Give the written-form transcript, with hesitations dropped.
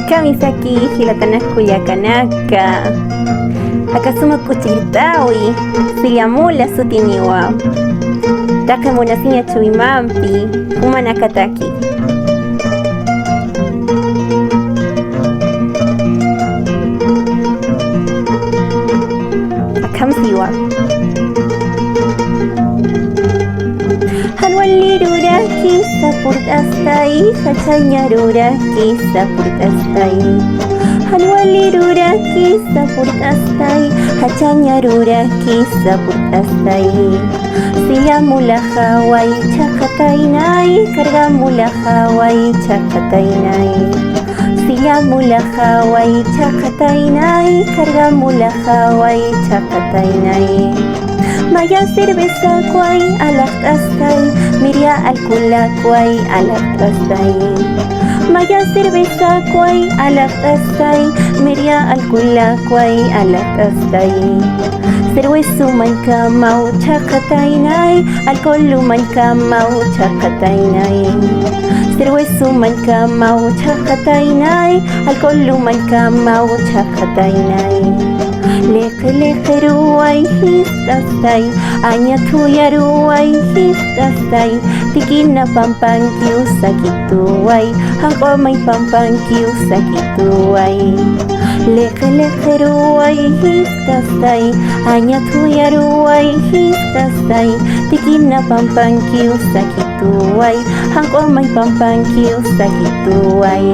Kamisaki hilatana kuyakanaka akasuma kuchirtawi sillamula sutiniwa takamunasiña chuymampi humanakataki akamsiwa hanwaliruraki sapurtastai hachanyaruraki sapurtastai hanwaliruraki sapurtastai hachanyaruraki sapurtastai sillamula hawai chaqataynay kargamula hawai chaqataynay sillamula hawai chaqataynay kargamula hawai chaqataynay Maya cerveza kway alaqtastay Miria alcohol kway alaqtastay Maya cerveza kway alaqtastay Miria alcohol kway alaqtastay Cervezu mankamaw chaqataynay alcohol mankamaw chaqataynay Cervezu mankamaw chaqataynay alcohol mankamaw chaqataynay Leqe ruway histastay aña tuyaruway histastay tikina pampankiw sakituway hanqomay pampankiw sakituway Leqe ruway histastay aña tuyaruway histastay tikina pampankiw sakituway hanqomay pampankiw sakituway